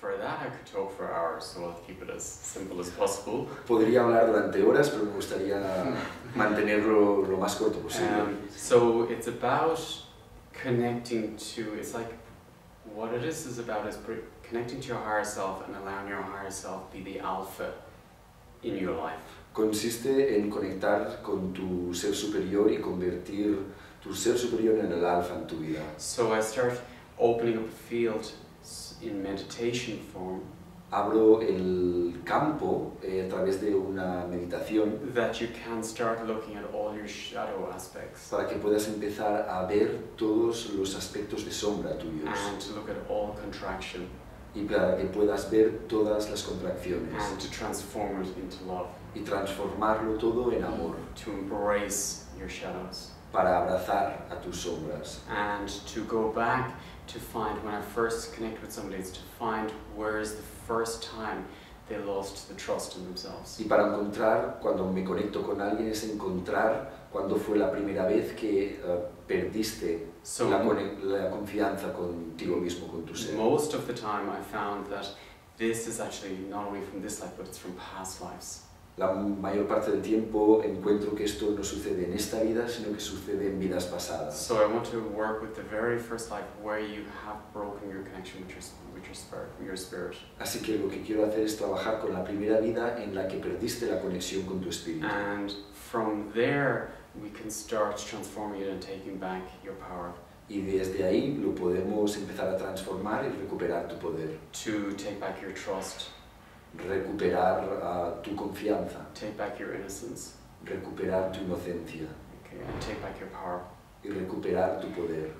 for that I could talk for hours, so I'll keep it as simple as possible. Podría hablar durante horas, pero me gustaría mantenerlo lo más corto posible. So it's about connecting to, it's like, what it is about is connecting to your higher self and allowing your higher self be the alpha in your life. Consiste en conectar con tu ser superior y convertir tu ser superior en el alfa en tu vida. So I start opening up a field in meditation form. Abro el campo a través de una meditación That you can start looking at all your shadow aspects. para que puedas empezar a ver todos los aspectos de sombra tuyos And to look at all contraction. y para que puedas ver todas las contracciones And to transform it into love. y transformarlo todo en amor To embrace your shadows. para abrazar a tus sombras And to go back to find, when I first connect with somebody, it's to find where is the first time they lost the trust in themselves. y para encontrar, cuando me conecto con alguien, es encontrar cuándo fue la primera vez que perdiste la confianza contigo mismo, con tu ser. Most of the time I found that this is actually not only from this life, but it's from past lives. La mayor parte del tiempo encuentro que esto no sucede en esta vida, sino que sucede en vidas pasadas. So I want to work with the very first life where you have broken your connection with your spirit. Así que lo que quiero hacer es trabajar con la primera vida en la que perdiste la conexión con tu espíritu. And from there we can start transforming it and taking back your power. Y desde ahí lo podemos empezar a transformar y recuperar tu poder. To take back your trust. Recuperar tu confianza. Take back your innocence. Recuperar tu inocencia. Okay, and take back your power. Y recuperar tu poder.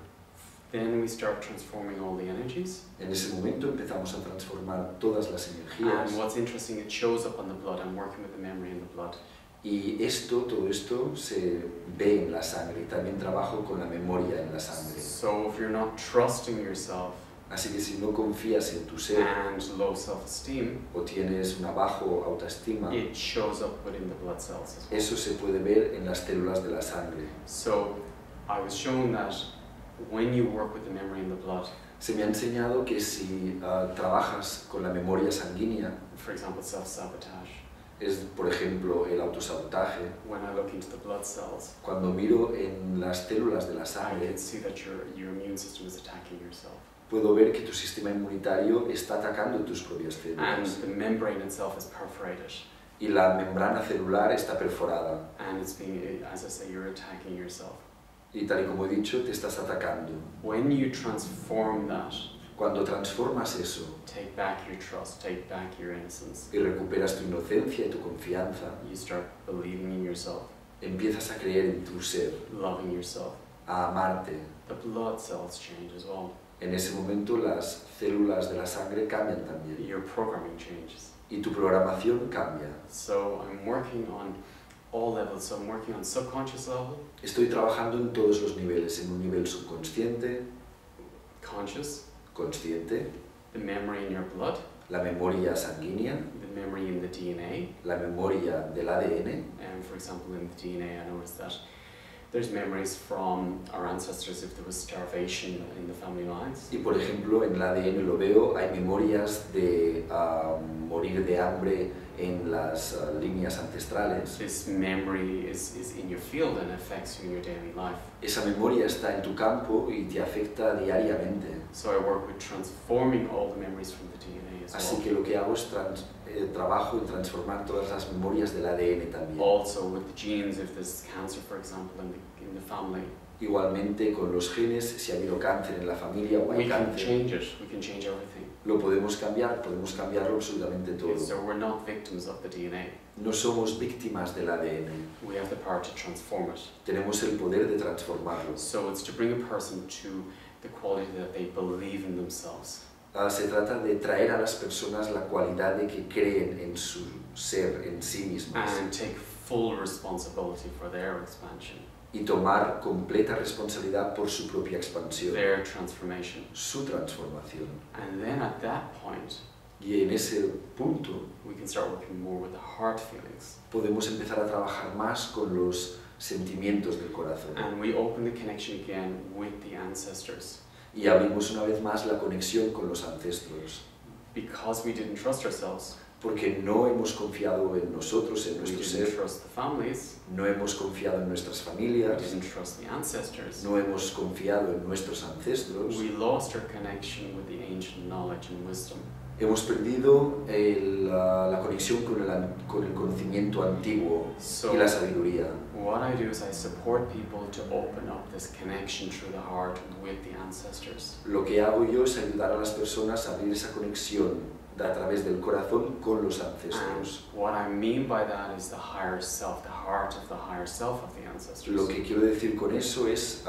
Then we start transforming all the energies. En ese momento empezamos a transformar todas las energías. And what's interesting, it shows up on the blood. I'm working with the memory in the blood. Y todo esto se ve en la sangre. Y también trabajo con la memoria en la sangre. So if you're not trusting yourself, así que si no confías en tu ser and low self-esteem, o tienes una bajo autoestima, it shows up within the blood cells as well. Eso se puede ver en las células de la sangre. So I was shown that when you work with the memory in the blood, se me ha enseñado que si trabajas con la memoria sanguínea, for example, self-sabotage, es por ejemplo el autosabotaje. When I look into the blood cells, cuando miro en las células de la I sangre, can see that your immune system is attacking yourself. puedo ver que tu sistema inmunitario está atacando tus propias And células. the membrane itself is perforated. Y la membrana celular está perforada. And it's being, as I say, you're attacking yourself. Y tal y como he dicho, te estás atacando. When you transform that, Cuando transformas eso take back your trust, take back your innocence, y recuperas tu inocencia y tu confianza, you start believing in yourself, empiezas a creer en tu ser, loving yourself, a amarte. the blood cells change as well. En ese momento las células de la sangre cambian también Your programming changes. y tu programación cambia. So I'm working on all levels. So I'm working on subconscious level, Estoy trabajando en todos los niveles, en un nivel subconsciente, conscious, consciente, the memory in your blood, la memoria sanguínea, the memory in the DNA. la memoria del ADN. And for example, in the DNA, I noticed that there's memories from our ancestors if there was starvation in the family lines. Y por ejemplo, en el ADN lo veo, hay memorias de morir de hambre en las líneas ancestrales. This memory is in your field and affects you in your daily life. Esa memoria está en tu campo y te afecta diariamente. So I work with transforming all the memories from the DNA as Así well. que lo que hago es trabajo en transformar todas las memorias del ADN también. Also with the genes, if there's cancer, for example, in the family, Igualmente con los genes, si ha habido cáncer en la familia o hay we can cáncer, change it. We can change everything. lo podemos cambiarlo absolutamente todo. So we're not victims of the DNA. No somos víctimas del ADN, We have the power to transform it. tenemos el poder de transformarlo. So it's to bring a person to the quality that they believe in themselves. Se trata de traer a las personas la cualidad de que creen en su ser, en sí mismas, And take full responsibility for their expansion, y tomar completa responsabilidad por su propia expansión, their transformation. su transformación. And then at that point, Y en ese punto we can start working more with the heart feelings. podemos empezar a trabajar más con los sentimientos del corazón. And we open the connection again with the ancestors. Y abrimos una vez más la conexión con los ancestros. Because we didn't trust ourselves. Porque no hemos confiado en nosotros, en We nuestro didn't ser, trust the families. no hemos confiado en nuestras We familias, didn't trust the ancestors. no hemos confiado en nuestros ancestros, We lost our connection with the ancient knowledge and wisdom. hemos perdido la conexión con el conocimiento antiguo y la sabiduría. What I do is I support people to open up this connection through the heart with the ancestors. Lo que hago yo es ayudar a las personas a abrir esa conexión a través del corazón con los And ancestros. what I mean by that is the higher self, the heart of the higher self of the ancestors. Lo que quiero decir con eso es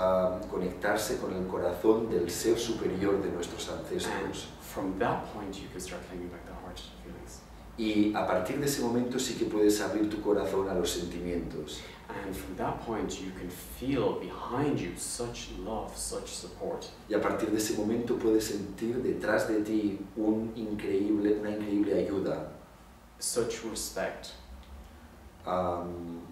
conectarse con el corazón del ser superior de nuestros And ancestros. from that point you can start claiming back the heart feelings. Y a partir de ese momento sí que puedes abrir tu corazón a los sentimientos. And from that point you can feel behind you such love, such support. Y a partir de ese momento puedes sentir detrás de ti una increíble ayuda, Such respect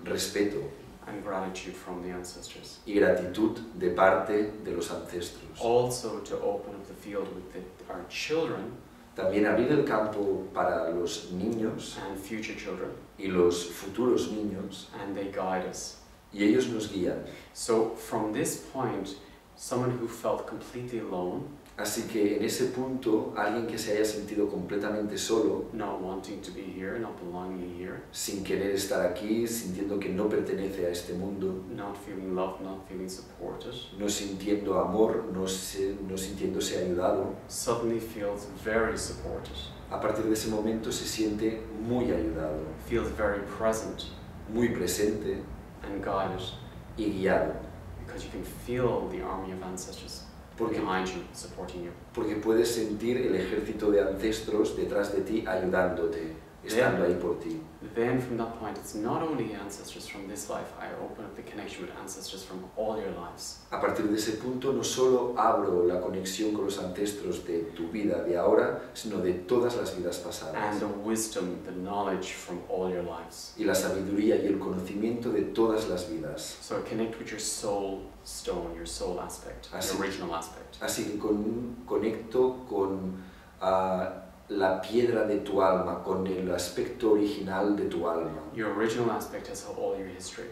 respeto and gratitude from the ancestors. y gratitud de parte de los ancestros. Also to open up the field with our children También abrir el campo para los niños and future children, y los futuros niños, and they guide us. y ellos nos guían. So from this point, someone who felt completely alone, Así que en ese punto, alguien que se haya sentido completamente solo, not wanting to be here, not belonging here, sin querer estar aquí, sintiendo que no pertenece a este mundo, not feeling loved, not feeling supported, no sintiendo amor, no sintiéndose ayudado, suddenly feels very supported, a partir de ese momento se siente muy ayudado, feels very present muy presente and guided, y guiado, because you can feel the army of ancestors porque, behind you, supporting you. porque puedes sentir el ejército de ancestros detrás de ti ayudándote, estando ahí por ti. Then from that point, it's not only ancestors from this life, I open up the connection with ancestors from all your lives. A partir de ese punto no solo abro la conexión con los ancestros de tu vida de ahora, sino de todas las vidas pasadas. And the wisdom, the knowledge from all your lives. Y la sabiduría y el conocimiento de todas las vidas. So connect with your soul stone, your soul aspect, Así, your original aspect. Así que conecto con la piedra de tu alma, con el aspecto original de tu alma. Your original aspect has all your history.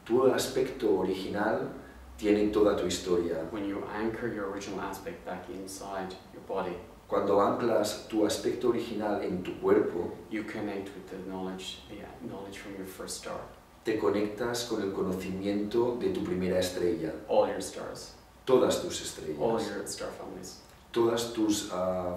Tu aspecto original tiene toda tu historia. When you anchor your original aspect back inside your body, Cuando anclas tu aspecto original en tu cuerpo, you connect with the knowledge from your first star. te conectas con el conocimiento de tu primera estrella, All your stars, todas tus all estrellas, your star families, todas tus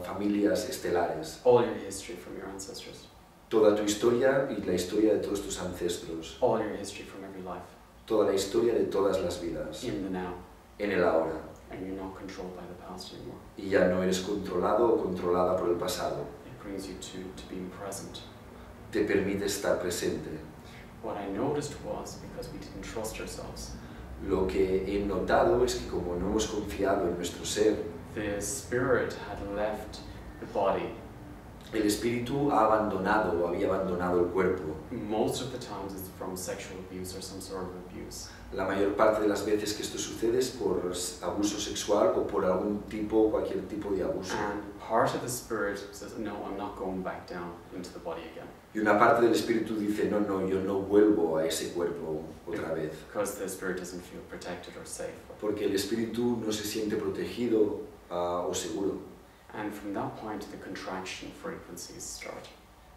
familias estelares, all your history from your ancestors, toda tu historia y la historia de todos tus ancestros, all your history from every life, toda la historia de todas las vidas, in the now, en el ahora. and you're not controlled by the past anymore. Y ya no eres controlado o controlada por el pasado. It brings you to being present. Te permite estar presente. What I noticed was, because we didn't trust ourselves, Lo que he notado es que como no hemos confiado en nuestro ser, the spirit had left the body. el espíritu ha abandonado o había abandonado el cuerpo. Most of the times it's from sexual abuse or some sort of abuse. La mayor parte de las veces que esto sucede es por abuso sexual o por cualquier tipo de abuso. And part of the spirit says, no, I'm not going back down into the body again. Y una parte del espíritu dice, no, yo no vuelvo a ese cuerpo otra vez. Because the spirit doesn't feel protected or safe. Porque el espíritu no se siente protegido o seguro. And from that point, the contraction frequencies start.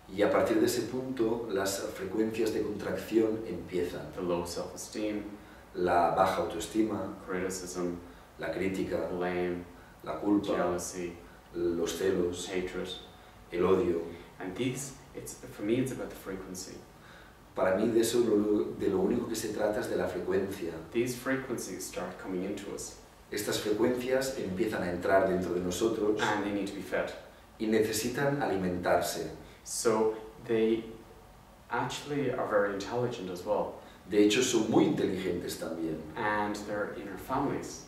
Y a partir de ese punto, las frecuencias de contracción empiezan. The low self-esteem, La baja autoestima, criticism, la crítica, blame, la culpa, jealousy, los celos, hatred. el odio. And for me, it's about the frequency. Para mí de lo único que se trata es de la frecuencia. These frequencies start coming into us. Estas frecuencias empiezan a entrar dentro de nosotros And they need to be fed. y necesitan alimentarse. So they actually are very intelligent as well. De hecho, son muy inteligentes también. And they're in our families.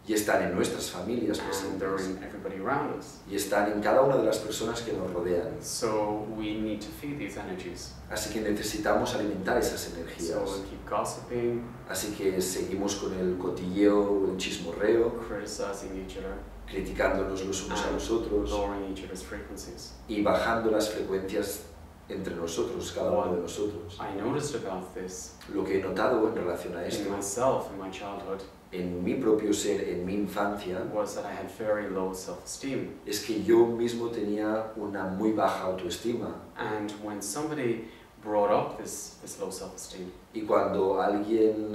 Y están en nuestras familias And they're presentes. in everybody around us. Y están en cada una de las personas que nos rodean. So we need to feed these energies. Así que necesitamos alimentar esas So energías. we'll keep gossiping, Así que seguimos con el cotilleo, el chismorreo, criticizing each other, criticándonos los unos a los otros lowering each other's frequencies. y bajando las frecuencias entre nosotros, cada uno de nosotros. I noticed about this Lo que he notado en relación a in esto, myself in my childhood en mi propio ser, en mi infancia, was that I had very low self-esteem. es que yo mismo tenía una muy baja autoestima. And when somebody brought up this low self-esteem, Y cuando alguien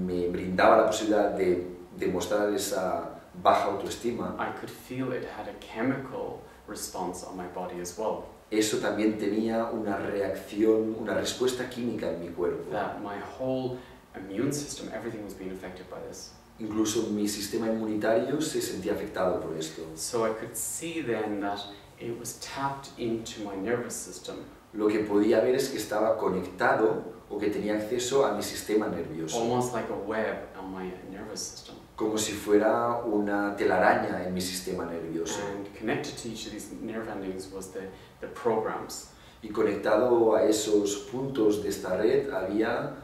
me brindaba la posibilidad de demostrar esa baja autoestima, I could feel it had a chemical response on my body as well. eso también tenía una reacción, una respuesta química en mi cuerpo. That my whole immune system, everything was being affected by this. Incluso mi sistema inmunitario se sentía afectado por esto. So I could see then that it was tapped into my nervous system. Lo que podía ver es que estaba conectado o que tenía acceso a mi sistema nervioso. Almost like a web on my nervous system. Como si fuera una telaraña en mi sistema nervioso. And connected to each of these nerve endings was the programs. Y conectado a esos puntos de esta red había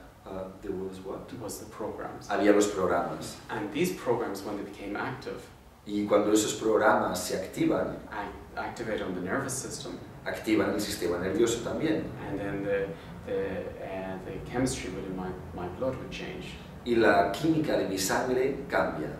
there was what? Was the programs. Había los programas. And these programs, when they became active, Y cuando esos programas se activan, activate on the nervous system, activan el sistema nervioso también. and then the chemistry within my blood would change, Y la química de mi sangre cambia,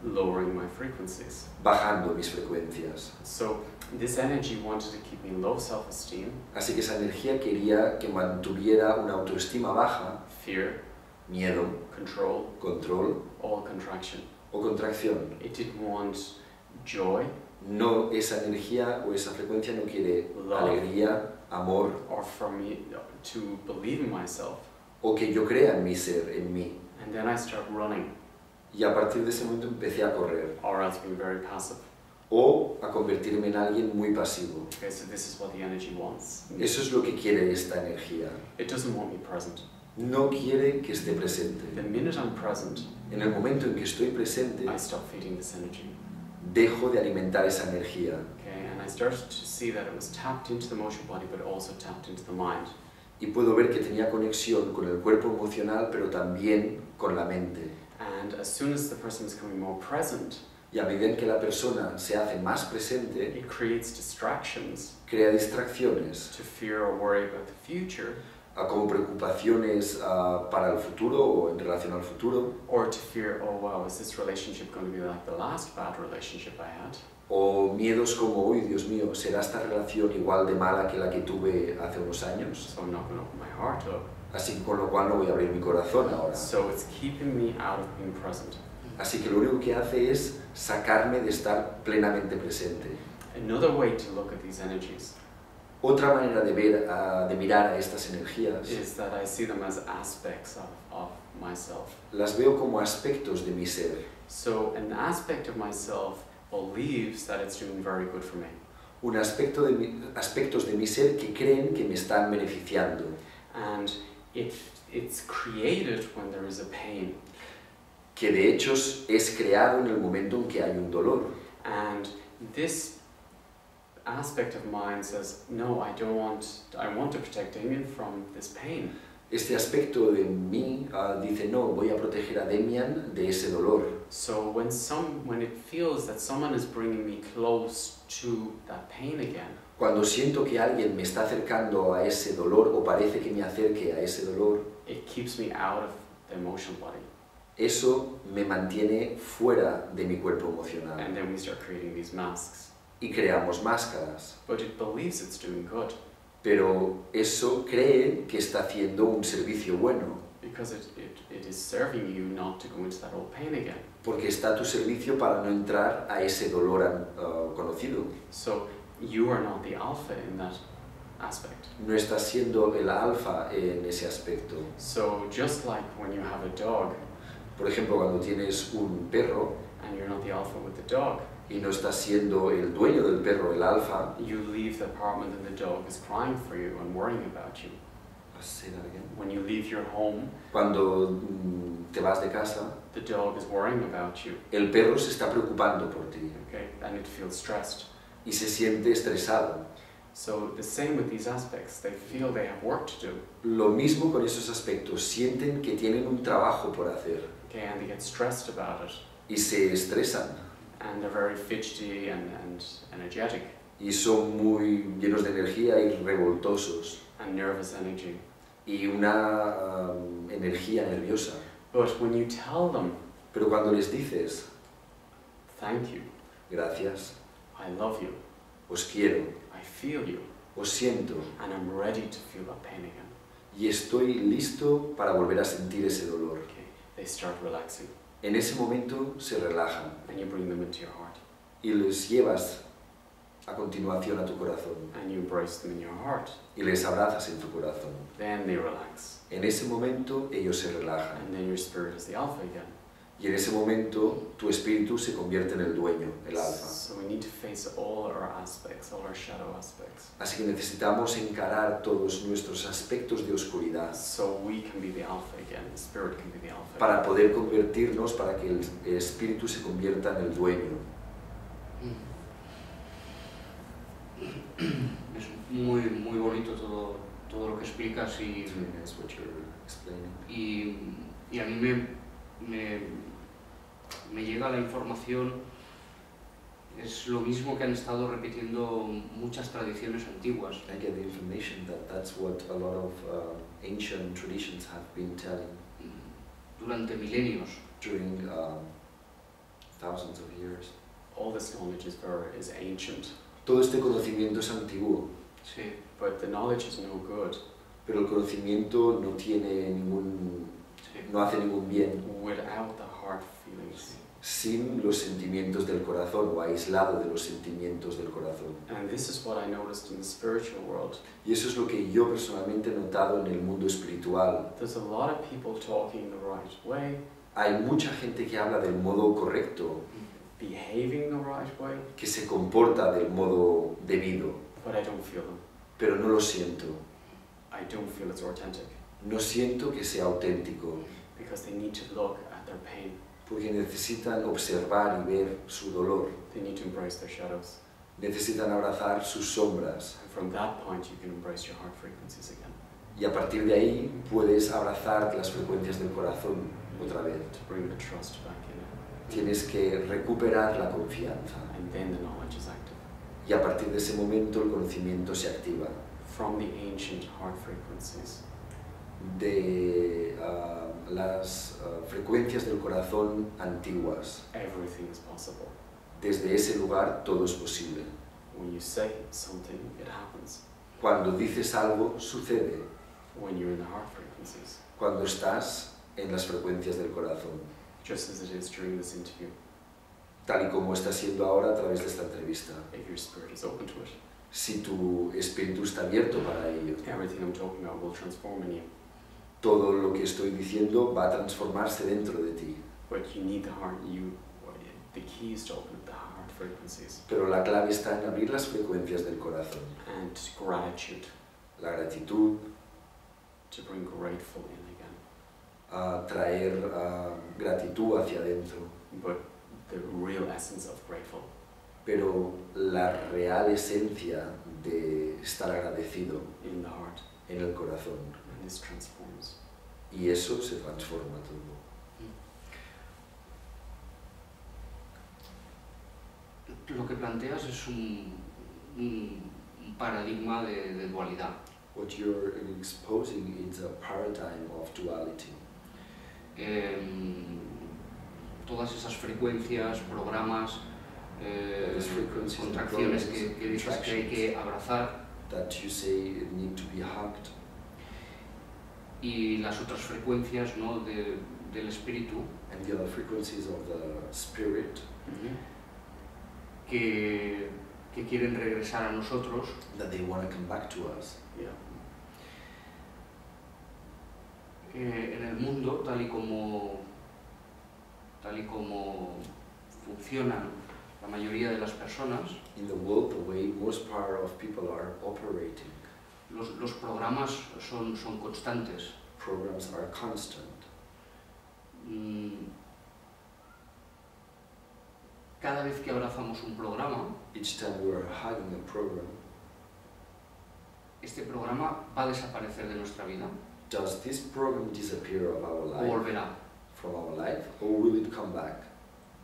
lowering my frequencies. bajando mis frecuencias. So this energy wanted to keep me low self-esteem, Así que esa energía quería que mantuviera una autoestima baja, fear, miedo, control, control all contraction. o contracción. It didn't want joy No, esa energía o esa frecuencia no quiere Love. alegría, amor, or for me to believe in myself. o que yo crea en mi ser, en mí. And then I start running, Y a partir de ese momento empecé a correr or else being very passive. o a convertirme en alguien muy pasivo. Okay, so this is what the energy wants. Eso es lo que quiere esta energía. It doesn't want me present. No quiere que esté presente. The minute I'm present, En el momento en que estoy presente, I stop feeding this energy. dejo de alimentar esa energía. Okay, and I started to see that it was tapped into the emotional body, but also tapped into the mind. Y puedo ver que tenía conexión con el cuerpo emocional, pero también con la mente. And as soon as the person is becoming more present, Y a medida que la persona se hace más presente, it creates distractions crea distracciones, to fear or worry about the future, como preocupaciones para el futuro o en relación al futuro, or to fear, oh wow, is this relationship going to be like the last bad relationship I had? o miedos como, uy, Dios mío, ¿será esta relación igual de mala que la que tuve hace unos años? So I'm not going to open my heart up. Así que con lo cual no voy a abrir mi corazón ahora. So it's keeping me out of being present. Así que lo único que hace es sacarme de estar plenamente presente. Another way to look at these energies Otra manera de ver, de mirar a estas energías, is that I see them as aspects of myself. las veo como aspectos de mi ser. So an aspect of myself believes that it's doing very good for me. Un aspecto aspectos de mi ser que creen que me están beneficiando. And it's created when there is a pain. Que de hecho es creado en el momento en que hay un dolor. And this aspect of mine says, no, I want to protect Damien from this pain. Este aspecto de mí dice, no, voy a proteger a Damien de ese dolor. So when it feels that someone is bringing me close to that pain again, Cuando siento que alguien me está acercando a ese dolor o parece que me acerque a ese dolor, it keeps me out of the emotional body. eso me mantiene fuera de mi cuerpo emocional. And then we start creating these masks. Y creamos máscaras. But it believes it's doing good. Pero eso cree que está haciendo un servicio bueno. Because it is serving you not to go into that old pain again. Porque está a tu servicio para no entrar a ese dolor conocido. So you are not the alpha in that aspect. No estás siendo el alfa en ese aspecto. So just like when you have a dog, Por ejemplo, cuando tienes un perro and you're not the alpha with the dog, y no estás siendo el dueño del perro, el alfa. you leave the apartment and the dog is crying for you and worrying about you. Say that again. When you leave your home, Cuando te vas de casa, the dog is worrying about you, el perro se está preocupando por ti okay? And it feels stressed. y se siente estresado. So the same with these aspects, they feel they have work to do, Lo mismo con esos aspectos, sienten que tienen un trabajo por hacer okay? And they get stressed about it. y se estresan. And they're very fidgety and energetic. Y son muy llenos de energía y revoltosos. And nervous energy. Y una energía nerviosa. But when you tell them, pero cuando les dices, thank you, gracias, I love you, os quiero, I feel you, os siento, and I'm ready to feel that pain again. Y estoy listo para volver a sentir ese dolor. Okay. They start relaxing. En ese momento se relajan. And you bring them into your heart. Y los llevas a continuación a tu corazón. And you embrace them in your heart. Y les abrazas en tu corazón. Then they relax. En ese momento ellos se relajan. And then your spirit is the alpha again. Y en ese momento tu espíritu se convierte en el dueño, el alfa. So we need to face all our aspects, all our shadow aspects. Así que necesitamos encarar todos nuestros aspectos de oscuridad. So we can be the alpha again, the spirit can be the alpha. Para poder convertirnos, para que el espíritu se convierta en el dueño. Es muy bonito todo lo que explicas y a mí me llega la información, es lo mismo que han estado repitiendo muchas tradiciones antiguas. I get the information that that's what a lot of ancient traditions have been telling durante milenios. During thousands of years. All this knowledge is ancient. Todo este conocimiento es antiguo. Sí. But the knowledge is no good. Pero el conocimiento no tiene no hace ningún bien. Without the heart feelings. Sin los sentimientos del corazón o aislado de los sentimientos del corazón. And this is what I noticed in the spiritual world. Y eso es lo que yo personalmente he notado en el mundo espiritual. There's a lot of people talking the right way. Hay mucha gente que habla del modo correcto. Behaving the right way. Que se comporta del modo debido. But I don't feel them. Pero no lo siento. I don't feel it's authentic. No siento que sea auténtico. Because they need to look at their pain. Porque necesitan observar y ver su dolor. They need to embrace their shadows. Necesitan abrazar sus sombras. And from that point you can embrace your heart frequencies again. Y a partir de ahí puedes abrazar las frecuencias del corazón otra vez. To bring the trust back in it. Tienes que recuperar la confianza. And then the knowledge is active. Y a partir de ese momento el conocimiento se activa. From the ancient heart frequencies. De las frecuencias del corazón antiguas. Everything is possible. Desde ese lugar todo es posible. When you say something, it happens. Cuando dices algo, sucede. When you're in the heart frequencies. Cuando estás en las frecuencias del corazón. Just as it is during this interview. Tal y como está siendo ahora a través de esta entrevista. If your spirit is open to it. Si tu espíritu está abierto para ello. Everything I'm talking about will transform in you. Todo lo que estoy diciendo va a transformarse dentro de ti. But you need the heart. The key is to open up the heart frequencies. Pero la clave está en abrir las frecuencias del corazón. And gratitude. La gratitud. To bring grateful in again. A traer gratitud hacia adentro. But the real essence of grateful. Pero la real esencia de estar agradecido. In the heart. En el corazón. And this transforms. Y eso se transforma todo. Lo que planteas es un paradigma de dualidad. What you're exposing is a paradigm of duality. Todas esas frecuencias, programas, contracciones que dices que hay que abrazar. That you say need to be hugged. Y las otras frecuencias, ¿no? del espíritu. And the other frequencies of the spirit. Que quieren regresar a nosotros. That they want to come back to us. Yeah. En el mundo, tal y como funcionan la mayoría de las personas, in the world, the way most part of people are operating, los programas son constantes. Programs are constant. Cada vez que abrazamos un programa, each time we are hugging a program, este programa va a desaparecer de nuestra vida. Does this program disappear of our life? O volverá. From our life, or will it come back?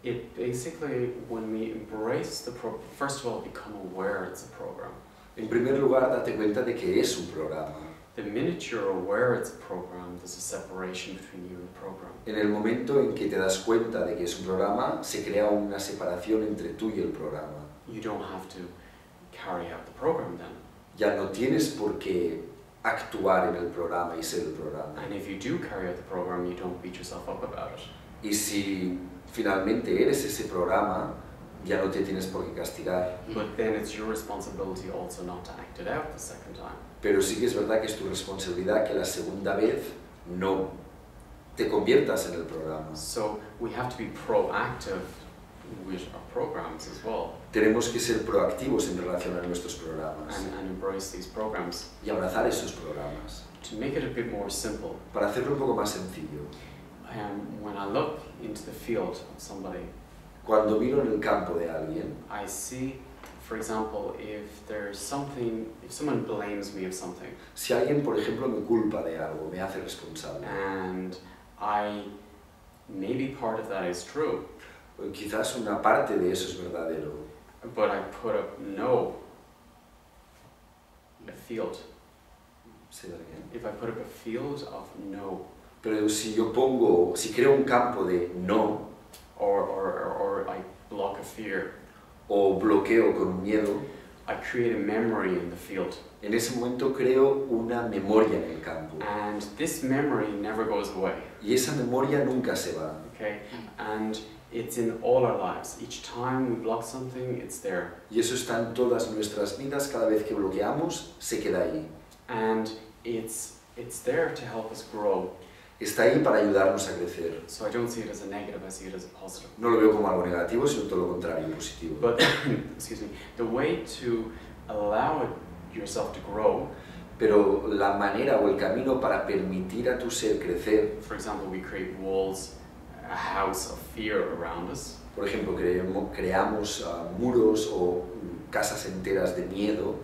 It basically, when we embrace the program, first of all, become aware it's a program. En primer lugar, date cuenta de que es un programa. The minute you're aware it's a program, there's a separation between you and the program. En el momento en que te das cuenta de que es un programa, se crea una separación entre tú y el programa. You don't have to carry out the program then. Ya no tienes por qué actuar en el programa y ser el programa. And if you do carry out the program, you don't beat yourself up about it. Y si finalmente eres ese programa, ya no te tienes por qué castigar. But then it's your responsibility also not to act it out the second time. Pero sí que es verdad que es tu responsabilidad que la segunda vez no te conviertas en el programa. So we have to be proactive with our programs as well. Tenemos que ser proactivos en relación a nuestros programas And embrace these programs. y abrazar esos programas. To make it a bit more simple, Para hacerlo un poco más sencillo, when I look into the field of somebody, cuando miro en el campo de alguien, I see, for example, if someone blames me of something, si alguien, por ejemplo, me culpa de algo, me hace responsable, and maybe part of that is true, quizás una parte de eso es verdadero, but I put up no, a field. Say that again. If I put up a field of no, Pero si creo un campo de no, or I block a fear, o bloqueo con miedo, I create a memory in the field. en ese momento creo una memoria en el campo. And this memory never goes away. Y esa memoria nunca se va. Okay? And it's in all our lives. Each time we block something, it's there. Y eso está en todas nuestras vidas, cada vez que bloqueamos, se queda ahí. And it's there to help us grow. Está ahí para ayudarnos a crecer. So I don't see it as a negative, I see it as a positive. No lo veo como algo negativo, sino todo lo contrario, positivo. But, excuse me, the way to allow yourself to grow, Pero la manera o el camino para permitir a tu ser crecer, for example, we create walls, a house of fear around us. por ejemplo, creamos muros o casas enteras de miedo,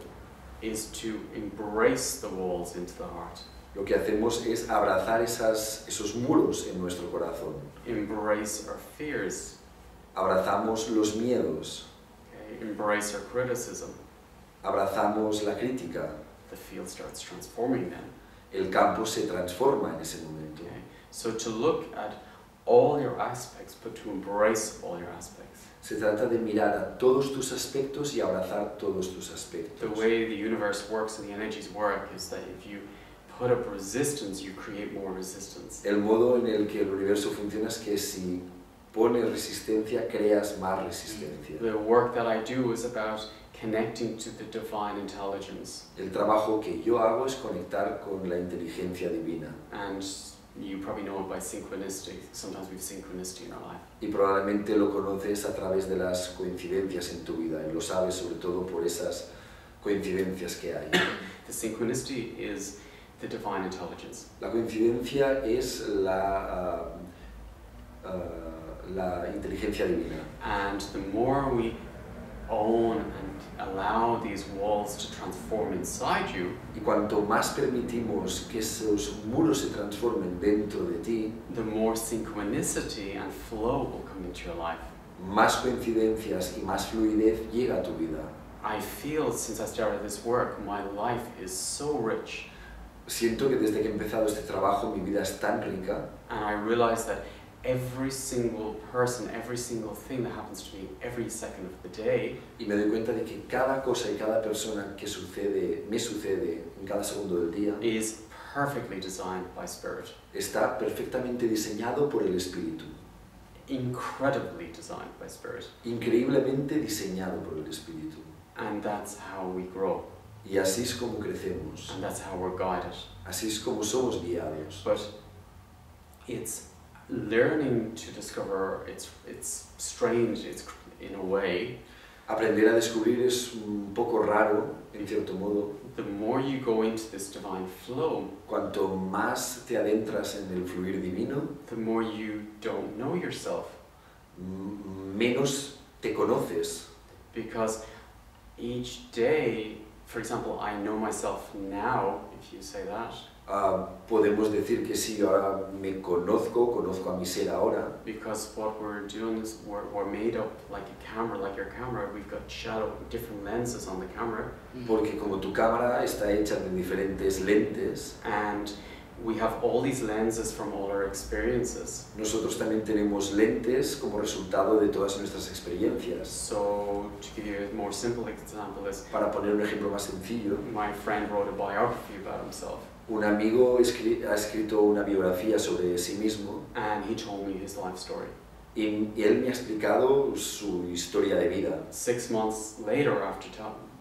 Is to embrace the walls into the heart. lo que hacemos es abrazar esos muros en nuestro corazón. Embrace our fears. Abrazamos los miedos, Okay? Embrace our criticism. abrazamos la crítica. The field starts transforming then. El campo se transforma en ese momento. Okay? So to look at all your aspects, but to embrace all your aspects. Se trata de mirar a todos tus aspectos y abrazar todos tus aspectos. The way the universe works and the energies work is that if you put up resistance, you create more resistance. El modo en el que el universo funciona es que si pones resistencia, creas más resistencia. The work that I do is about connecting to the divine intelligence. El trabajo que yo hago es conectar con la inteligencia divina. And you probably know it by synchronicity. Sometimes we have synchronicity in our life. Y probablemente lo conoces a través de las coincidencias en tu vida, y lo sabes sobre todo por esas coincidencias que hay. The synchronicity is the divine intelligence. La coincidencia es la inteligencia divina. And the more we own and allow these walls to transform inside you, Y cuanto más permitimos que esos muros se transformen dentro de ti, the more synchronicity and flow will come into your life. más coincidencias y más fluidez llega a tu vida. I feel since I started this work, my life is so rich. Siento que desde que he empezado este trabajo mi vida es tan rica, And I realize that every single person, every single thing that happens to me every second of the day y me doy cuenta de que cada cosa y cada persona que me sucede en cada segundo del día is perfectly designed by Spirit. está perfectamente diseñado por el Espíritu, Incredibly designed by Spirit. increíblemente diseñado por el Espíritu. And that's how we grow. Y así es como crecemos, And that's how we're guided. así es como somos guiados. But it's learning to discover, it's strange, it's in a way. Aprender a descubrir es un poco raro, en cierto modo. The more you go into this divine flow, Cuanto más te adentras en el fluir divino, the more you don't know yourself. menos te conoces. Because each day, for example, I know myself now, if you say that. podemos decir que sí, ahora me conozco a mi ser ahora. Because what we're doing is we're made up like a camera, like your camera. We've got different lenses on the camera. Porque como tu cámara está hecha de diferentes lentes. And we have all these lenses from all our experiences. Nosotros también tenemos lentes como resultado de todas nuestras experiencias. So, to give you a more simple example is, para poner un ejemplo más sencillo, my friend wrote a biography about himself. Un amigo ha escrito una biografía sobre sí mismo. And he told me his life story. Y él me ha explicado su historia de vida. 6 months later, after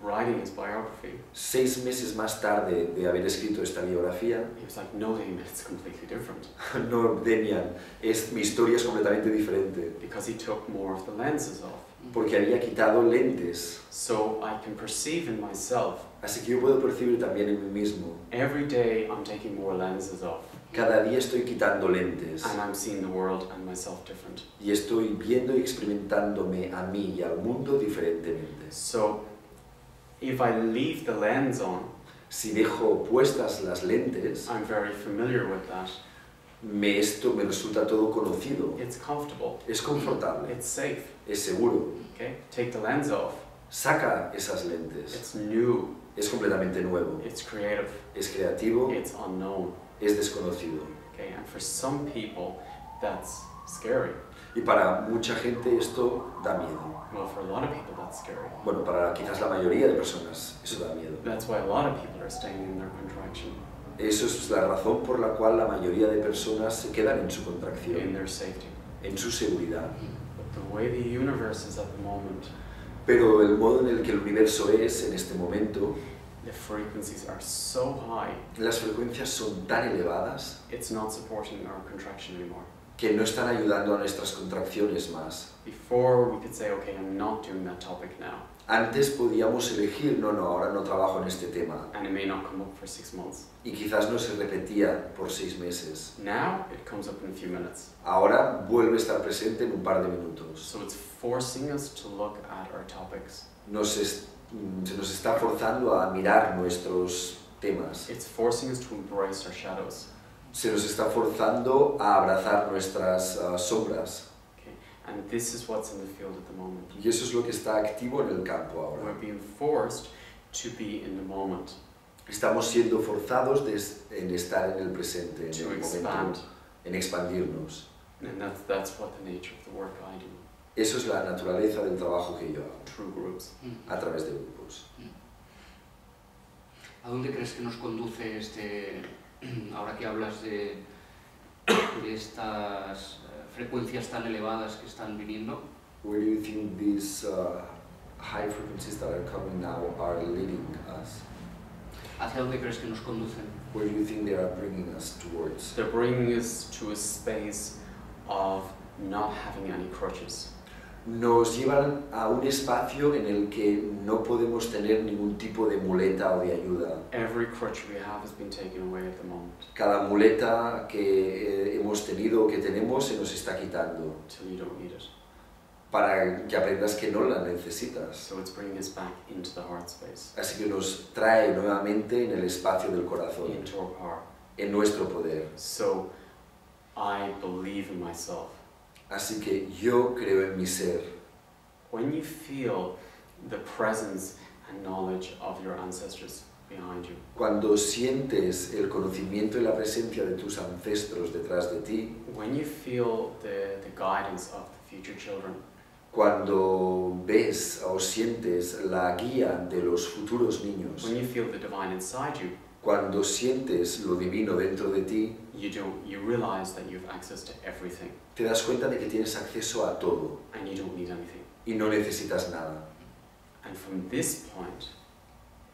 writing his biography, 6 meses más tarde de haber escrito esta biografía, he was like, "No, Damien, it's completely different." No, Damien, mi historia es completamente diferente. Because he took more of the lenses off. Porque había quitado lentes. So I can perceive in myself. Así que yo puedo percibir también en mí mismo. Every day I'm taking more lenses off. Cada día estoy quitando lentes. And I'm seeing the world and myself different. Y estoy viendo y experimentándome a mí y al mundo diferentemente. So if I leave the lens on, si dejo puestas las lentes, I'm very familiar with that. Esto me resulta todo conocido. It's comfortable. Es confortable. It's safe. Es seguro. Okay? Take the lens off. Saca esas lentes. It's new. Es completamente nuevo. It's creative. Es creativo. It's unknown. Es desconocido. Okay? And for some people, that's scary. Y para mucha gente esto da miedo. Well, for a lot of people, that's scary. Bueno, para quizás la mayoría de personas eso da miedo. That's why a lot of people are staying in their contraction. Eso es la razón por la cual la mayoría de personas se quedan en su contracción, in their safety. En su seguridad. But the way the universe is at the moment, pero el modo en el que el universo es en este momento, the frequencies are so high, las frecuencias son tan elevadas, it's not supporting our contraction anymore. Que no están ayudando a nuestras contracciones más. Before we could say, okay, I'm not doing that topic now. Antes podíamos elegir, no, ahora no trabajo en este tema. And it may not come up for 6 months. Y quizás no se repetía por 6 meses. Now it comes up in a few minutes. Ahora vuelve a estar presente en un par de minutos. So it's forcing us to look at our topics. Se nos está forzando a mirar nuestros temas. It's forcing us to embrace our shadows. Se nos está forzando a abrazar nuestras sombras. And this is what's in the field at the moment. Y eso es lo que está activo en el campo ahora. We're being forced to be in the moment. Estamos siendo forzados en estar en el presente, en el momento, en expandirnos. And that's what the nature of the work I do. Eso es la naturaleza del trabajo que yo hago. Through groups. A través de grupos. ¿A dónde crees que nos conduce ahora que hablas de estas frecuencias tan elevadas que están viniendo? Where do you think these high frequencies that are coming now are leading us? ¿Hacia dónde crees que nos conducen? Where do you think they are bringing us towards? They're bringing us to a space of not having any crutches. Nos llevan a un espacio en el que no podemos tener ningún tipo de muleta o de ayuda. Every crutch we have has been taken away at the moment. Cada muleta que hemos tenido o que tenemos se nos está quitando. Till you don't need it. Para que aprendas que no la necesitas. So it's bringing us back into the heart space. Así que nos trae nuevamente en el espacio del corazón. Into our power. En nuestro poder. So I believe in myself. Así que yo creo en mi ser. When you feel the presence and knowledge of your ancestors behind you. Cuando sientes el conocimiento y la presencia de tus ancestros detrás de ti. When you feel the guidance of the future children. Cuando ves o sientes la guía de los futuros niños. When you feel the divine inside you. Cuando sientes lo divino dentro de ti. You realize that you have access to everything. Te das cuenta de que tienes acceso a todo. And you don't need anything. Y no necesitas nada. And from this point,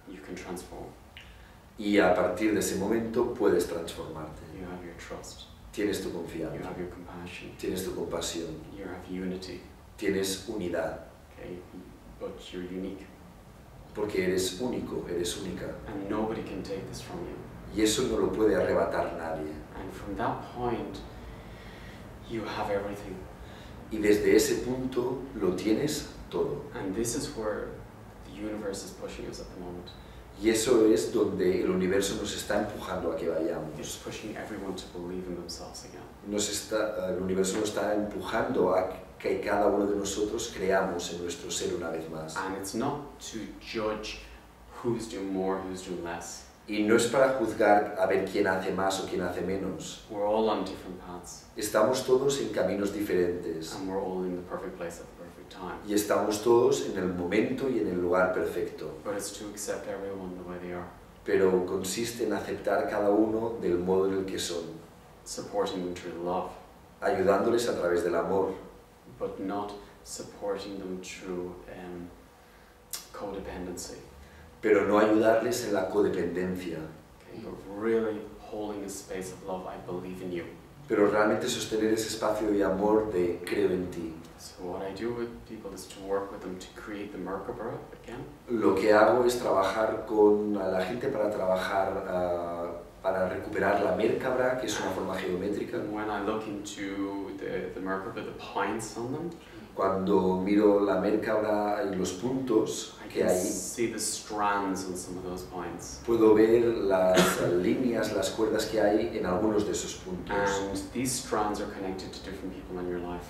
you can transform. Y a partir de ese momento puedes transformarte. You have your trust. Tienes tu confianza. You have your compassion. Tienes tu compasión. You have unity. Tienes unidad. Okay, but you're unique. Porque eres único, eres única. And nobody can take this from you. Y eso no lo puede arrebatar nadie. And from that point, you have everything. Y desde ese punto lo tienes todo. And this is where the universe is pushing us at the moment. Y eso es donde el universo nos está empujando a que vayamos. It's pushing everyone to believe in themselves again. El universo nos está empujando a que cada uno de nosotros creamos en nuestro ser una vez más. And it's not to judge who's doing more, who's doing less. Y no es para juzgar a ver quién hace más o quién hace menos. We're all on different paths. Estamos todos en caminos diferentes. And we're all in the perfect place at the perfect time. Y estamos todos en el momento y en el lugar perfecto. But it's to accept everyone the way they are. Pero consiste en aceptar cada uno del modo en el que son. Supporting them through love. Ayudándoles a través del amor. But not supporting them through codependency. Pero no ayudarles en la codependencia. Okay, but really holding a space of love, I believe in you. Pero realmente sostener ese espacio de amor de creo en ti. So what I do with people is to work with them to create the Merkaba again. Lo que hago es trabajar con la gente para trabajar para recuperar la mércabra, que es una forma geométrica. And when I look into the Merkaba, the points on them, cuando miro la mércabra y los puntos que hay, see the strands on some of those points. Puedo ver las líneas, las cuerdas que hay en algunos de esos puntos. And these strands are connected to different people in your life.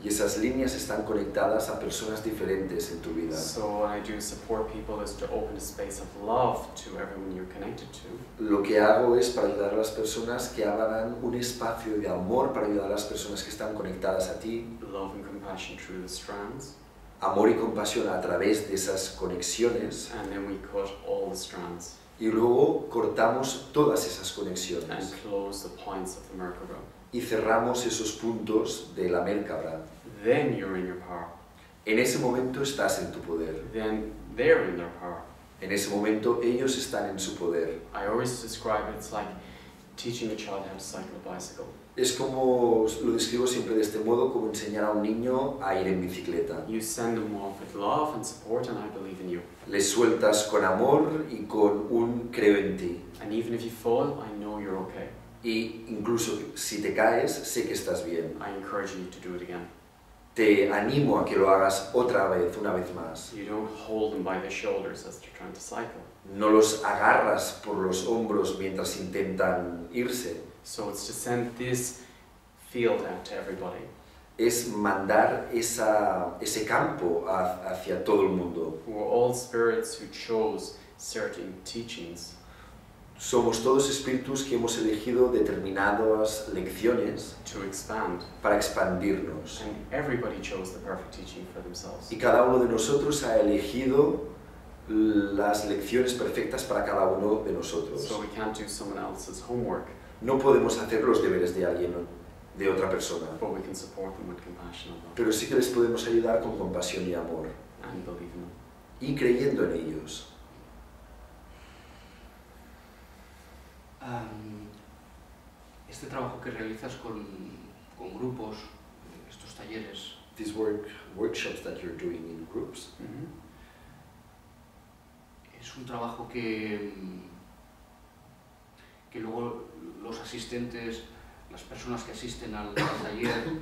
Y esas líneas están conectadas a personas diferentes en tu vida. So what I do support people is to open a space of love to everyone you're connected to. Lo que hago es para ayudar a las personas que abran un espacio de amor para ayudar a las personas que están conectadas a ti. Love and compassion through the strands. Amor y compasión a través de esas conexiones. And then we cut all the strands. Y luego cortamos todas esas And conexiones. close the points of the Merkaba. Y cerramos esos puntos de la mércabra. Then you're in your power. En ese momento estás en tu poder. Then they're in their power. En ese momento ellos están en su poder. I always describe it, it's like teaching a child how to cycle a bicycle. Es como, lo describo siempre de este modo, como enseñar a un niño a ir en bicicleta. You send them off with love and support, and I believe in you. Les sueltas con amor y con un creo en ti. And even if you fall, I know you're okay. Y incluso si te caes, sé que estás bien. I encourage you to do it again. Te animo a que lo hagas otra vez, una vez más. You don't hold them by the shoulders as they're trying to cycle. No los agarras por los hombros mientras intentan irse. So it's to send this field out to everybody. Es mandar ese campo hacia todo el mundo. We're all spirits who chose certain teachings. Somos todos espíritus que hemos elegido determinadas lecciones To expand. para expandirnos. And everybody chose the perfect teaching for themselves. Y cada uno de nosotros ha elegido las lecciones perfectas para cada uno de nosotros. So we can't do someone else's homework, No podemos hacer los deberes de alguien, de otra persona, but we can support them with compassion and love pero sí que les podemos ayudar con compasión y amor and believe in them. y creyendo en ellos. Este trabajo que realizas con grupos, estos talleres, These workshops that you're doing in groups, es un trabajo que luego los asistentes, las personas que asisten al taller,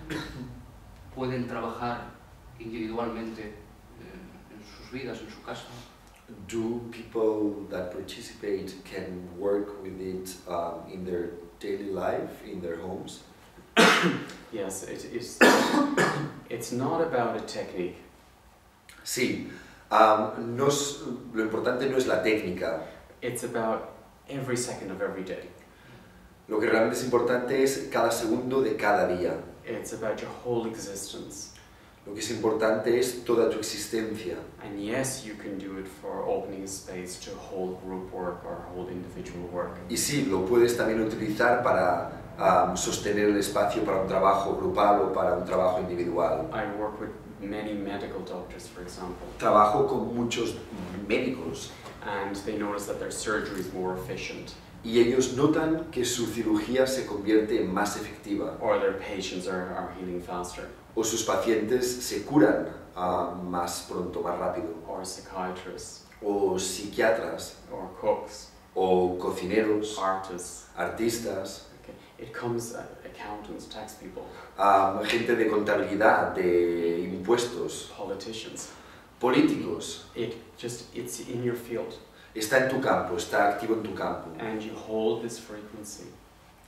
pueden trabajar individualmente en sus vidas, en su casa. do people that participate can work with it in their daily life, in their homes? Yes, it's not about a technique. Sí, lo importante no es la técnica. It's about every second of every day. Lo que realmente es importante es cada segundo de cada día. It's about your whole existence. Lo que es importante es toda tu existencia. And yes, you can do it for opening a space to hold group work or hold individual work. Y sí, lo puedes también utilizar para sostener el espacio para un trabajo grupal o para un trabajo individual. I work with many medical doctors, for example, Trabajo con muchos médicos and they notice that their surgery is more efficient, y ellos notan que su cirugía se convierte en más efectiva or their patients are healing faster, o sus pacientes se curan más pronto, más rápido, or psychiatrists, o psiquiatras, or cooks, o cocineros, artists. artistas, Okay. It comes accountants, tax people, gente de contabilidad, de impuestos, politicians. políticos. It's in your field. Está en tu campo, está activo en tu campo. And you hold this frequency.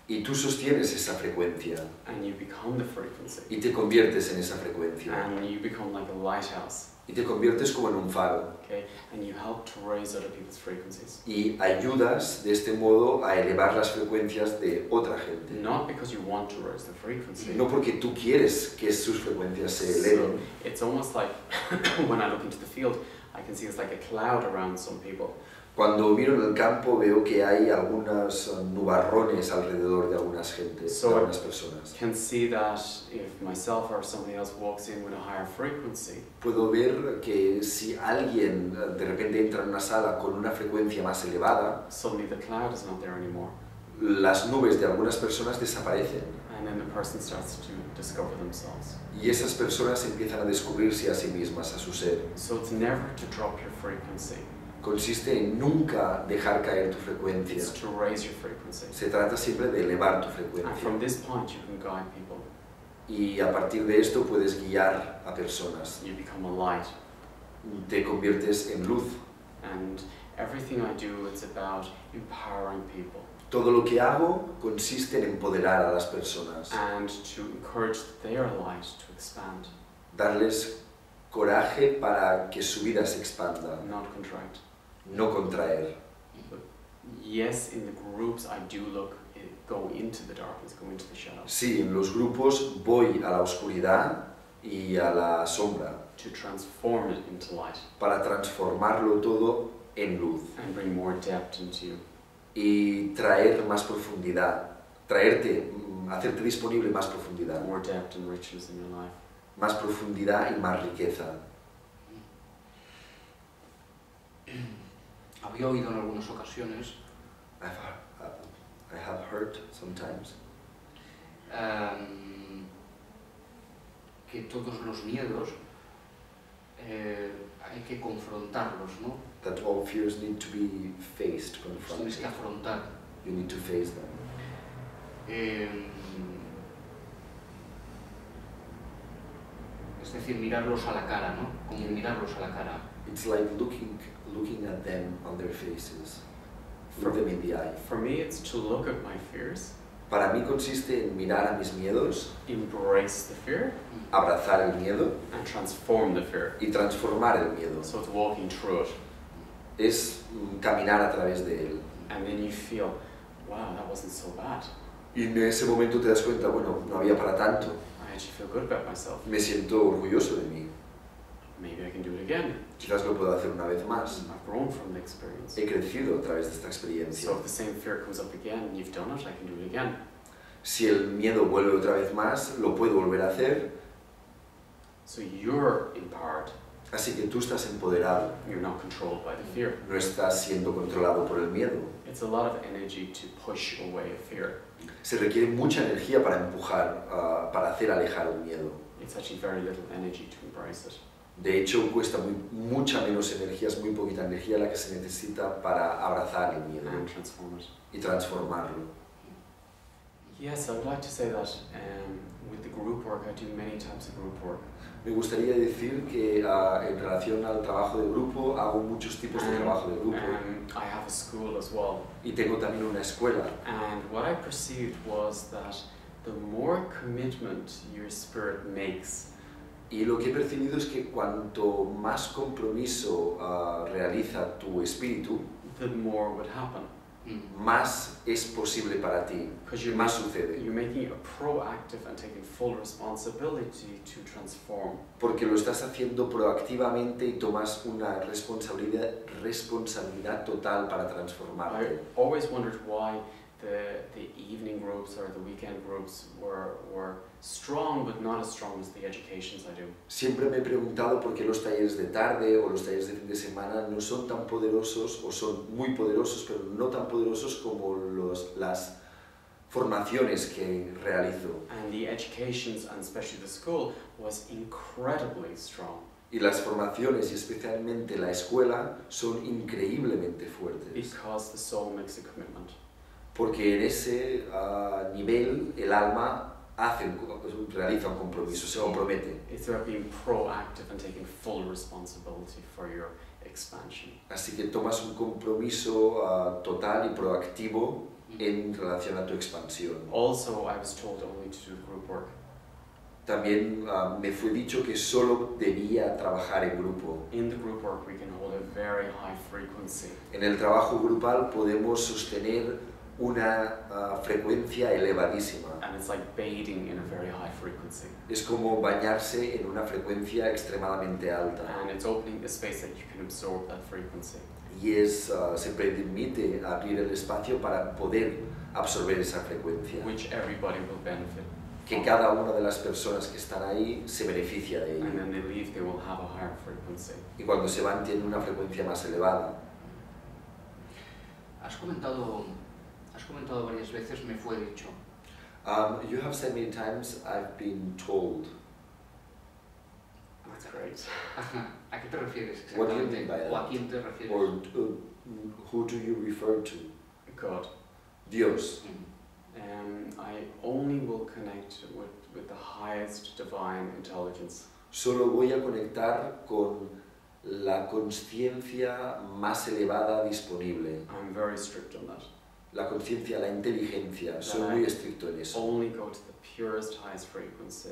Y tú sostienes esa frecuencia. And you become the frequency. Y te conviertes en esa frecuencia. And you become like a lighthouse. Y te conviertes como en un faro. Okay? And you help to raise other people's frequencies. Y ayudas de este modo a elevar las frecuencias de otra gente. Not because you want to raise the frequency. No porque tú quieres que sus frecuencias se eleven. So it's almost like when I look into the field, I can see it's like a cloud around some people. Cuando miro en el campo veo que hay algunos nubarrones alrededor de algunas gentes, de algunas personas. Can see that if myself or somebody else walks in with a higher frequency. Puedo ver que si alguien de repente entra en una sala con una frecuencia más elevada, Suddenly the cloud is not there anymore. Las nubes de algunas personas desaparecen. And then the person starts to discover themselves. Y esas personas empiezan a descubrirse a sí mismas, a su ser. So it's never to drop your frequency. Consiste en nunca dejar caer tu frecuencia. It's to raise your frequency. Se trata siempre de elevar tu And frecuencia. from this point you can guide people. Y a partir de esto puedes guiar a personas. You become a light. Te conviertes en luz. And everything I do, it's about empowering people. Todo lo que hago consiste en empoderar a las personas. And to encourage their light to expand. Darles coraje para que su vida se expanda. Not contract. No contraer. But yes, in the groups I do go into the darkness, go into the shadows. Sí, en los grupos voy a la oscuridad y a la sombra. To transform it into light. Para transformarlo todo en luz. And bring more depth into you. Y traer más profundidad. Traerte, hacerte disponible más profundidad. More depth and richness in your life. Más profundidad y más riqueza. Había oído en algunas ocasiones I have heard sometimes que todos los miedos hay que confrontarlos, ¿no? that all fears need to be faced, confronted. Tienes que afrontar. You need to face them. Es decir, mirarlos a la cara, ¿no? Como mirarlos a la cara. It's like looking at them on their faces, look them in the eye. For me, it's to look at my fears. Para mí consiste en mirar a mis miedos, embrace the fear, abrazar el miedo and transform the fear. y transformar el miedo. So it's walking through it. Es caminar a través de él. And then you feel, wow, that wasn't so bad. Y en ese momento te das cuenta, bueno, no había para tanto. I actually feel good about myself. Me siento orgulloso de mí. Maybe I can do it again. Quizás lo puedo hacer una vez más. I've grown from the experience. He crecido a través de esta experiencia. So if the same fear comes up again and you've done it, I can do it again. Si el miedo vuelve otra vez más, lo puedo volver a hacer. So you're empowered. Así que tú estás empoderado. You're not controlled by the fear. No estás siendo controlado por el miedo. It's a lot of energy to push away a fear. Se requiere mucha energía para empujar, para hacer alejar el miedo. It's actually very little energy to embrace it. De hecho, cuesta mucha menos energía, es muy poquita energía la que se necesita para abrazar el miedo And transform it. y transformarlo. Yes, I would like to say that with the group work, I do many types of group work. Me gustaría decir que en relación al trabajo de grupo, hago muchos tipos de trabajo de grupo. I have a school as well. Y tengo también una escuela. And what I perceived was that the more commitment your spirit makes, Y lo que he percibido es que cuanto más compromiso realiza tu espíritu, the more would happen. más es posible para ti, más sucede. You're making it proactive and taking full responsibility to transform. Porque lo estás haciendo proactivamente y tomas una responsabilidad total para transformarte. I always wondered why the evening groups or the weekend groups were strong, but not as strong as the educations I do. Siempre me he preguntado por qué los talleres de tarde o los talleres de fin de semana no son tan poderosos, o son muy poderosos, pero no tan poderosos como las formaciones que realizo. And the educations, and especially the school, was incredibly strong. Y las formaciones, y especialmente la escuela, son increíblemente fuertes. Because the soul makes a commitment. Porque en ese nivel el alma realiza un compromiso, se compromete. It's about being proactive and taking full responsibility for your expansion. Así que tomas un compromiso total y proactivo en relación a tu expansión. Also, I was told only to do group work. También me fue dicho que solo debía trabajar en grupo. In the group work, we can hold a very high frequency. En el trabajo grupal podemos sostener una frecuencia elevadísima. And it's like bathing in a very high frequency. Es como bañarse en una frecuencia extremadamente alta. And it's opening a space that you can absorb that frequency. Y se permite abrir el espacio para poder absorber esa frecuencia. Which everybody will benefit. Que cada una de las personas que están ahí se beneficia de ello. And then they leave, they will have a higher frequency. Y cuando se van tienen una frecuencia más elevada. Has comentado varias veces, me fue dicho. You have said many times, I've been told. That's great. ¿A qué te refieres What do you exactamente? mean by ¿O a that? quién te refieres? Or who do you refer to? God. Dios. I only will connect with the highest divine intelligence. Solo voy a conectar con la consciencia más elevada disponible. I'm very strict on that. La consciencia, la inteligencia, soy muy estricto en eso. Only go to the purest, highest frequency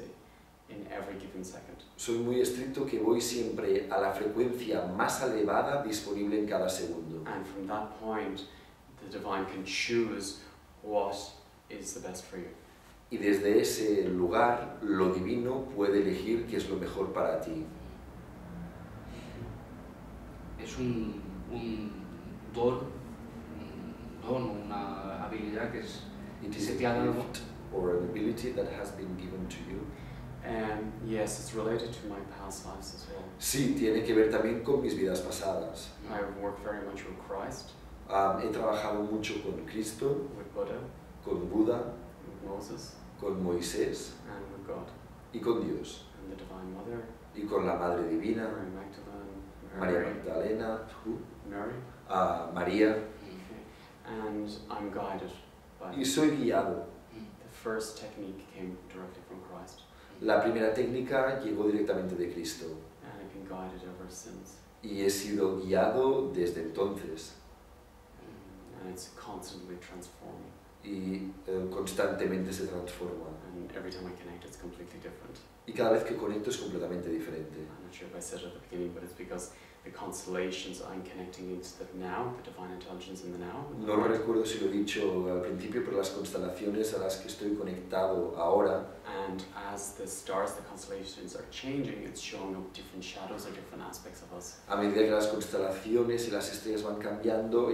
in every given second. Soy muy estricto que voy siempre a la frecuencia más elevada disponible en cada segundo. And from that point, the divine can choose what is the best for you. Y desde ese lugar, lo divino puede elegir qué es lo mejor para ti. Es un don, una habilidad que It se is te ha a dado. gift or an ability that has been given to you. Yes, it's related to my past lives as well. Sí, tiene que ver también con mis vidas pasadas. I've worked very much with Christ, He trabajado mucho con Cristo, with Buddha, con Buda, with Moses, con Moisés and with God, y con Dios. and the Divine Mother, Y con la Madre Divina, Mary Magdalene, María Magdalena, Mary. María. Okay. And I'm guided by Y soy guiado. the first technique came directly from Christ, La primera técnica llegó directamente de Cristo. and I've been guided ever since. Y he sido guiado desde entonces. And it's constantly transforming. Y constantemente se transforma. And every time I connect, it's completely different. Y cada vez que conecto es completamente diferente. I'm not sure if I said it at the beginning, but it's because the constellations I'm connecting into the now, the divine intelligence in the now. No lo recuerdo si lo he dicho al principio, pero las constelaciones a las que estoy conectado ahora, And as the stars, the constellations are changing, it's showing up different shadows or different aspects of us. a medida que las constelaciones y las estrellas van cambiando,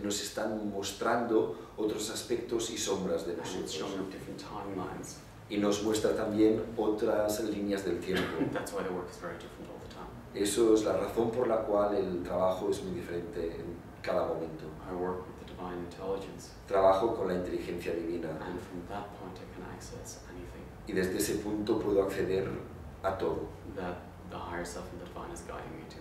nos están mostrando otros aspectos y sombras de And it's nosotros. showing up different timelines. Y nos muestra también otras líneas del tiempo. That's why the work is very different all the time. Eso es la razón por la cual el trabajo es muy diferente en cada momento. I work with the divine intelligence, Trabajo con la inteligencia divina and from that point I can access anything y desde ese punto puedo acceder a todo. that the higher self and the divine is guiding me to.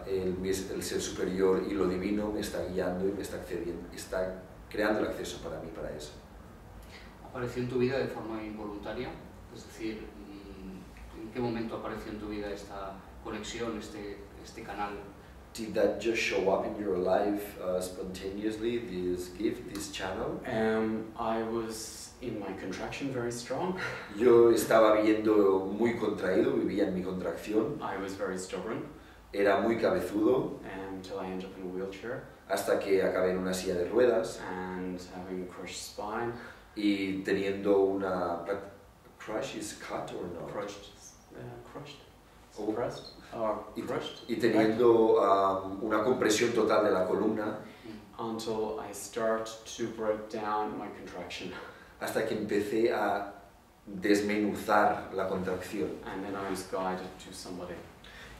El ser superior y lo divino me está guiando y me está creando el acceso para mí para eso. ¿Apareció en tu vida de forma involuntaria? Es decir, ¿en qué momento apareció en tu vida esta conexión, este canal? Did that just show up in your life spontaneously, this gift, this channel? I was in my contraction very strong. Yo estaba viviendo muy contraído, vivía en mi contracción, I was very stubborn era muy cabezudo, until I ended up in a wheelchair hasta que acabé en una silla de ruedas and having a crushed spine, y teniendo una... Crush is cut or no? crushed, Oh. suppressed, or crushed, Y teniendo una compresión total de la columna until I start to break down my contraction. hasta que empecé a desmenuzar la contracción. And then I was guided to somebody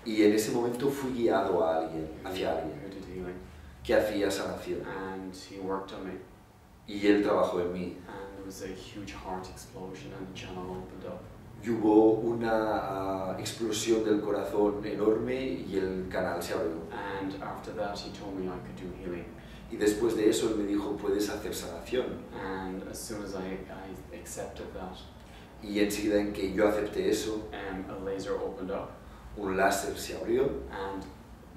Y en ese momento fui guiado a alguien, hacia who alguien, did healing. que hacía sanación. And he worked on me. Y él trabajó en mí. And there was a huge heart explosion and the channel opened up. Y hubo una explosión del corazón enorme y el canal se abrió. And after that he told me I could do healing. Y después de eso él me dijo, puedes hacer sanación. And as soon as I accepted that, Y enseguida en que yo acepté eso, a laser opened up un láser se abrió and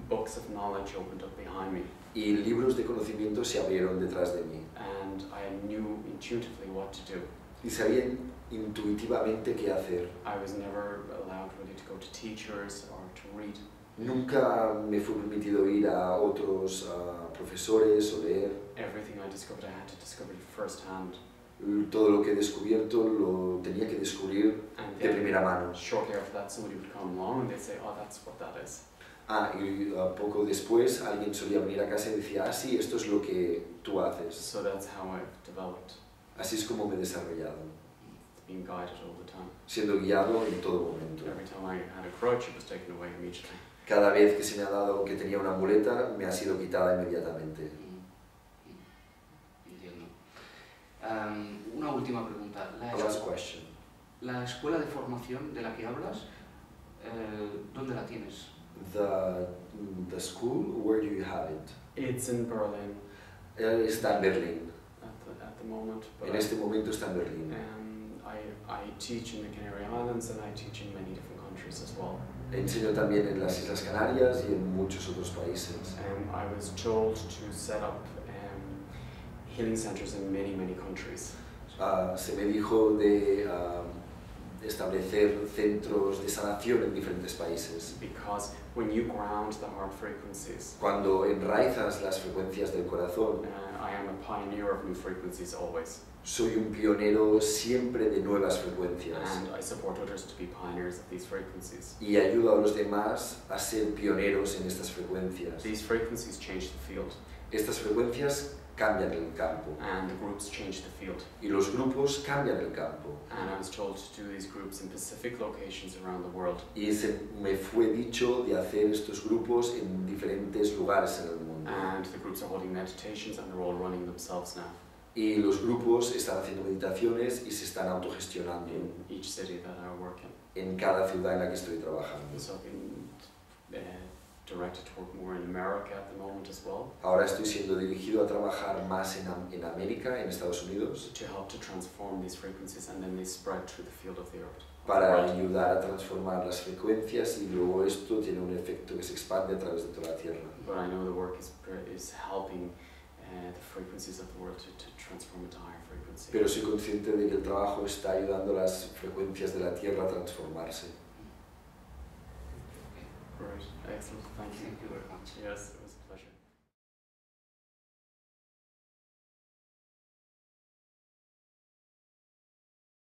books of knowledge opened up behind me. y libros de conocimiento se abrieron detrás de mí. And I knew intuitively what to do. Y sabía intuitivamente qué hacer. I was never allowed really to go to teachers or to read. Nunca me fue permitido ir a otros profesores o leer. Everything I discovered, I had to discover it firsthand. Todo lo que he descubierto lo tenía que descubrir And de primera mano. shortly after that, somebody would come along and they'd say, oh, that's what that is. Y poco después alguien solía venir a casa y decía, ah, sí, esto es lo que tú haces. So that's how I've developed, Así es como me he desarrollado, being guided all the time. siendo guiado en todo momento. Every time I had a crutch, it was taken away immediately. Cada vez que se me ha dado que tenía una muleta, me ha sido quitada inmediatamente. Entiendo. Una última pregunta. Last question. La escuela de formación de la que hablas, ¿dónde la tienes? The school, where do you have it? It's in Berlin Está en Berlín. at the moment. But En este momento está en Berlín. I teach in the Canary Islands and I teach in many different countries as well. Enseño también en las Islas Canarias y en muchos otros países. I was told to set up healing centers in many, many countries. Se me dijo de establecer centros de sanación en diferentes países. Because when you ground the heart frequencies, Cuando enraizas las frecuencias del corazón, I am a pioneer of new frequencies always. soy un pionero siempre de nuevas frecuencias. And I support others to be pioneers of these frequencies. Y ayudo a los demás a ser pioneros en estas frecuencias. These frequencies change the field. Estas frecuencias cambian el campo. And the groups change the field. Y los grupos cambian el campo. And I was told to do these groups in specific locations around the world. Y me fue dicho de hacer estos grupos en diferentes lugares en el mundo. And the groups are holding meditations and they're all running themselves now. Y los grupos están haciendo meditaciones y se están autogestionando In each city that I work in. en cada ciudad en la que estoy trabajando. So I've been directed to work more in America at the moment as well. Ahora estoy siendo dirigido a trabajar más en América, en Estados Unidos, To help to transform these frequencies and then they spread through the field of the earth. para ayudar a transformar las frecuencias y luego esto tiene un efecto que se expande a través de toda la Tierra. But I know the work is helping the frequencies of the world to transform into higher frequency. Pero soy consciente de que el trabajo está ayudando a las frecuencias de la Tierra a transformarse. Great, excellent, thank you. Thank you very much. Yes, it was a pleasure.